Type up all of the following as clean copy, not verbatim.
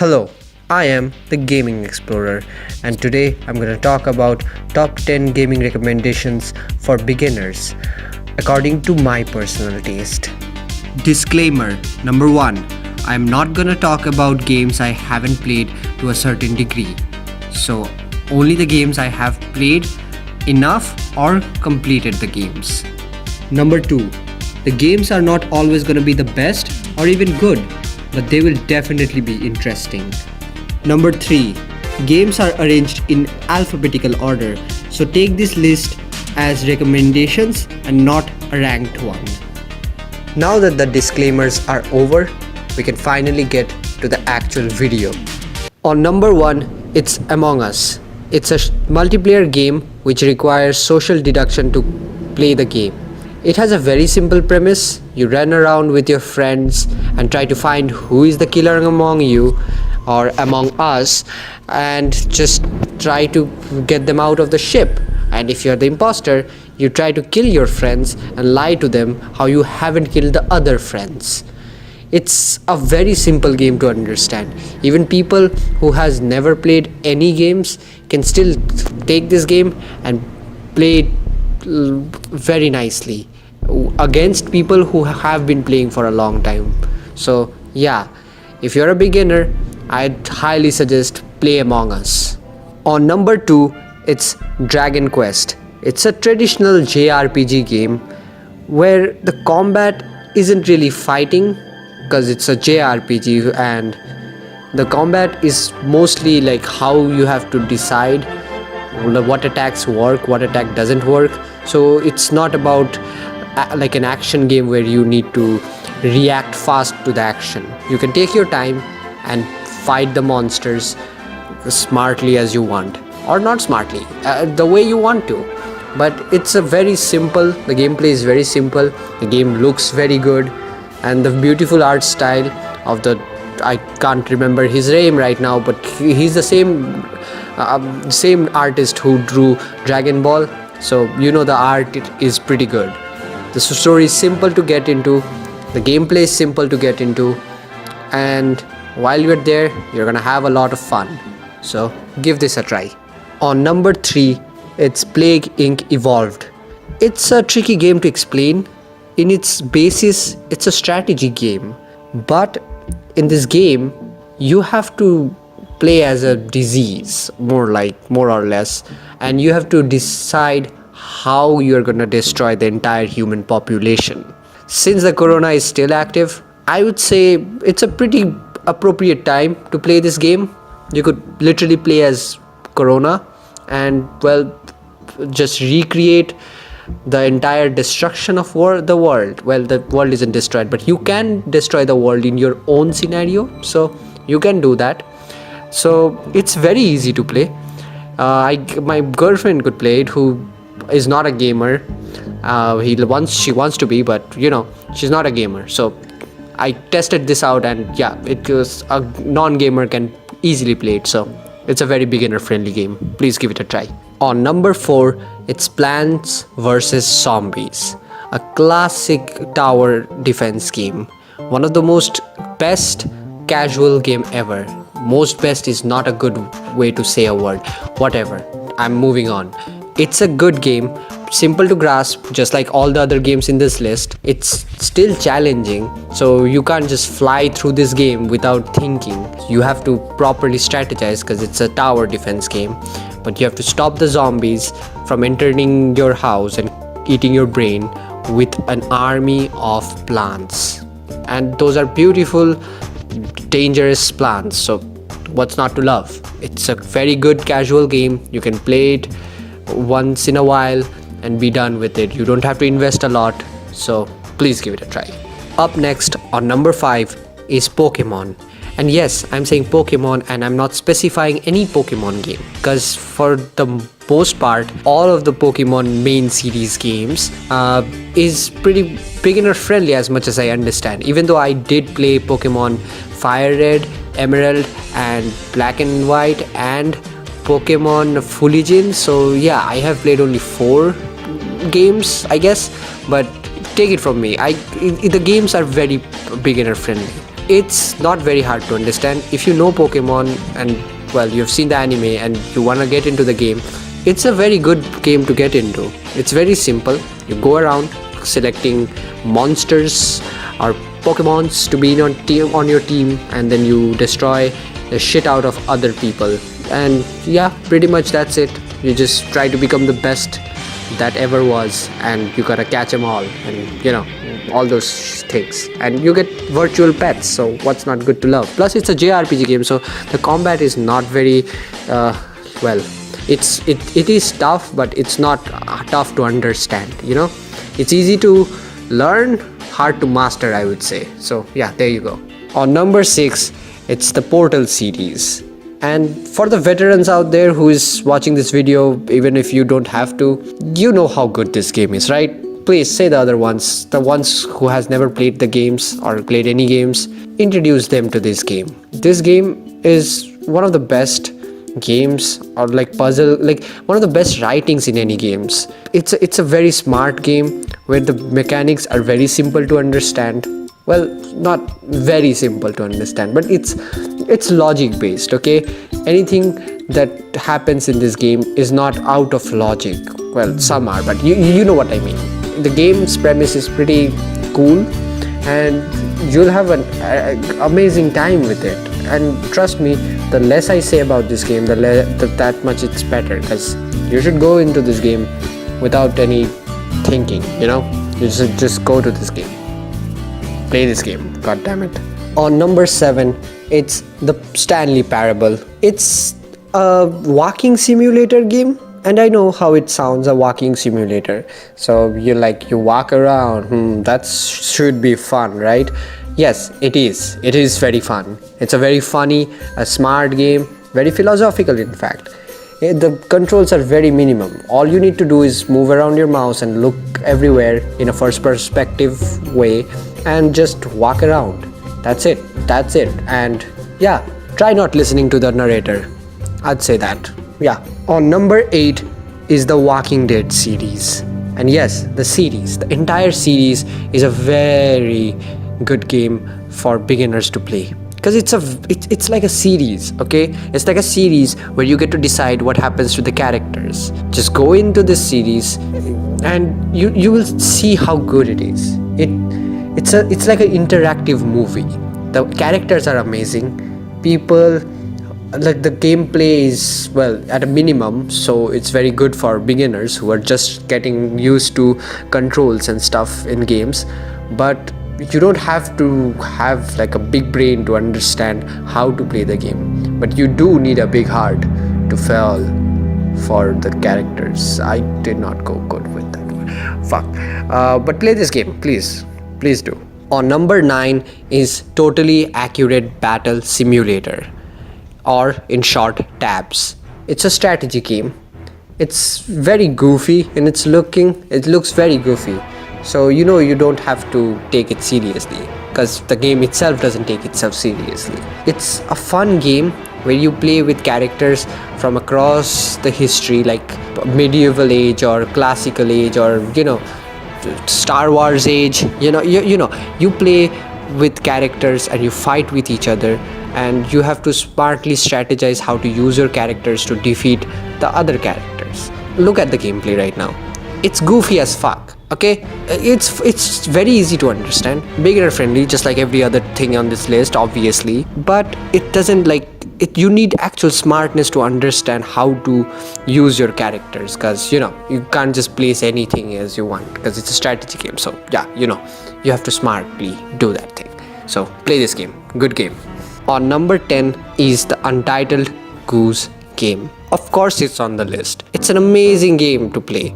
Hello, I am the Gaming Explorer, and today I'm going to talk about top 10 gaming recommendations for beginners according to my personal taste. Disclaimer number 1, I'm not going to talk about games I haven't played to a certain degree. So, only the games I have played enough or completed the games. Number 2, the games are not always going to be the best or even good, but they will definitely be interesting. Number 3, games are arranged in alphabetical order, so take this list as recommendations and not a ranked one. Now that the disclaimers are over, we can finally get to the actual video. On number 1, it's Among Us. It's a multiplayer game which requires social deduction to play the game. It has a very simple premise. You run around with your friends and try to find who is the killer among you or among us, and just try to get them out of the ship. And if you're the imposter, you try to kill your friends and lie to them how you haven't killed the other friends. It's a very simple game to understand. Even people who has never played any games can still take this game and play it very nicely against people who have been playing for a long time. So yeah, if you're a beginner, I'd highly suggest play Among Us. On number 2, it's Dragon Quest. It's a traditional JRPG game where the combat isn't really fighting because it's a JRPG, and the combat is mostly like how you have to decide what attacks work, what attack doesn't work. So it's not about like an action game where you need to react fast to the action. You can take your time and fight the monsters smartly as you want, or not smartly, the way you want to. But it's a very simple, the gameplay is very simple, the game looks very good, and the beautiful art style of the, I can't remember his name right now, but he's the same artist who drew Dragon Ball, so you know the art is pretty good. The story is simple to get into, the gameplay is simple to get into, and while you're there, you're gonna have a lot of fun. So give this a try. On number 3, it's Plague Inc. Evolved. It's a tricky game to explain. In its basis, it's a strategy game, but in this game, you have to play as a disease, more or less, and you have to decide how you're gonna destroy the entire human population. Since the corona is still active, I would say it's a pretty appropriate time to play this game. You could literally play as corona and, well, just recreate the entire destruction of the world. Well, the world isn't destroyed, but you can destroy the world in your own scenario, so you can do that. So it's very easy to play. My girlfriend could play it, who is not a gamer. She wants to be, but you know, she's not a gamer. So I tested this out, and yeah, it was a non-gamer can easily play it. So it's a very beginner-friendly game. Please give it a try. On number 4, it's Plants vs Zombies, a classic tower defense game. One of the most best casual game ever. Most best is not a good way to say a word. Whatever. I'm moving on. It's a good game, simple to grasp, just like all the other games in this list. It's still challenging, so you can't just fly through this game without thinking. You have to properly strategize because it's a tower defense game. But you have to stop the zombies from entering your house and eating your brain with an army of plants. And those are beautiful, dangerous plants, so what's not to love? It's a very good casual game. You can play it once in a while and be done with it. You don't have to invest a lot, so please give it a try. Up next, on number 5, is Pokemon. And yes, I'm saying Pokemon, and I'm not specifying any Pokemon game, because for the most part, all of the Pokemon main series games is pretty beginner friendly as much as I understand. Even though I did play Pokemon Fire Red, Emerald, and Black and White, and Pokemon Fuligin, so yeah, I have played only 4 games, I guess, but take it from me, the games are very beginner friendly. it's not very hard to understand. If you know Pokemon and well, you've seen the anime and you want to get into the game, it's a very good game to get into. It's very simple. You go around selecting monsters or Pokemons to be on your team, and then you destroy the shit out of other people. And yeah, pretty much that's it. You just try to become the best that ever was, and you gotta catch them all, and you know, all those things, and you get virtual pets, so what's not good to love? Plus it's a JRPG game, so the combat is not very well, it is tough, but it's not tough to understand, you know. It's easy to learn, hard to master, I would say. So yeah, there you go. On number 6, it's the Portal series. And for the veterans out there who is watching this video, even if you don't have to, you know how good this game is, right? Please say the other ones, the ones who has never played the games or played any games, introduce them to this game. This game is one of the best games, or like puzzle, like one of the best writings in any games. It's a very smart game where the mechanics are very simple to understand. Well, not very simple to understand, but it's logic based, okay? Anything that happens in this game is not out of logic. Well, some are, but you know what I mean. The game's premise is pretty cool, and you'll have an amazing time with it. And trust me, the less I say about this game, that much it's better, because you should go into this game without any thinking, you know? You should just go to this game. Play this game, god damn it. On number 7, it's the Stanley Parable. It's a walking simulator game, and I know how it sounds, a walking simulator. So you walk around, that should be fun, right? Yes, it is. It is very fun. It's a very funny, a smart game, very philosophical in fact. The controls are very minimum. All you need to do is move around your mouse and look everywhere in a first perspective way and just walk around. That's it. And yeah, try not listening to the narrator. I'd say that. Yeah. On number 8 is the Walking Dead series. And yes, the entire series is a very good game for beginners to play. Because it's like a series, okay? It's like a series where you get to decide what happens to the characters. Just go into this series and you will see how good it is. It's like an interactive movie. The characters are amazing. People, like the gameplay is, well, at a minimum, so it's very good for beginners who are just getting used to controls and stuff in games. But you don't have to have like a big brain to understand how to play the game, but you do need a big heart to fall for the characters. I did not go good with that one. Fuck. But play this game, please do. On number 9 is Totally Accurate Battle Simulator, or in short, TABS. It's a strategy game. It's very goofy in its looking. It looks very goofy. So you know you don't have to take it seriously, because the game itself doesn't take itself seriously. It's a fun game where you play with characters from across the history, like medieval age or classical age, or you know, Star Wars age. You play with characters and you fight with each other, and you have to smartly strategize how to use your characters to defeat the other characters. Look at the gameplay right now. It's goofy as fuck. Okay, it's very easy to understand, beginner friendly, just like every other thing on this list, obviously. But it doesn't you need actual smartness to understand how to use your characters, because you can't just place anything as you want, because it's a strategy game. So yeah, you have to smartly do that thing. So play this game, good game. On number 10 is the Untitled Goose Game. Of course it's on the list. It's an amazing game to play.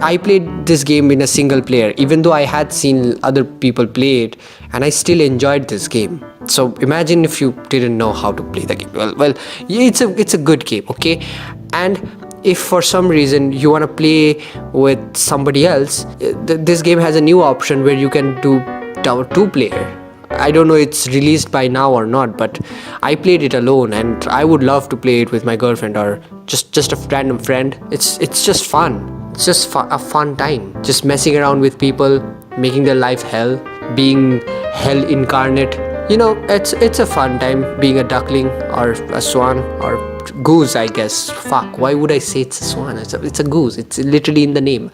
I played this game in a single player, even though I had seen other people play it, and I still enjoyed this game. So imagine if you didn't know how to play the game. Well, it's a good game, okay? And if for some reason you want to play with somebody else, this game has a new option where you can do 2-player. I don't know it's released by now or not, but I played it alone, and I would love to play it with my girlfriend or just a random friend. It's just fun. It's just a fun time. Just messing around with people, making their life hell, being hell incarnate, you know, it's a fun time being a duckling or a swan or goose, I guess. Fuck, why would I say it's a swan? It's a goose. It's literally in the name.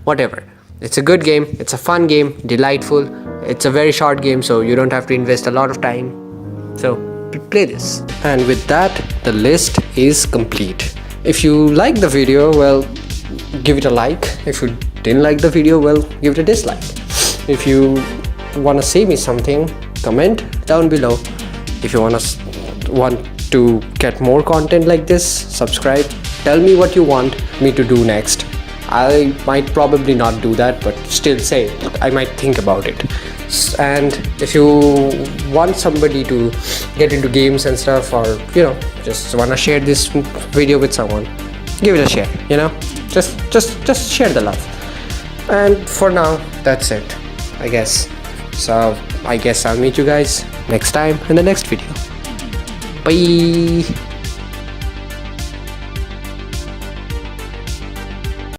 Whatever. It's a good game. It's a fun game. Delightful. It's a very short game, so you don't have to invest a lot of time. So play this. And with that, the list is complete. If you like the video, well, give it a like. If you didn't like the video, well, give it a dislike. If you want to say me something, comment down below. If you want to get more content like this, subscribe. Tell me what you want me to do next. I might probably not do that, but still say it. I might think about it. And if you want somebody to get into games and stuff, or you know, just want to share this video with someone, give it a share. You know, just share the love. And for now, that's it, I guess. So I guess I'll meet you guys next time in the next video. Bye.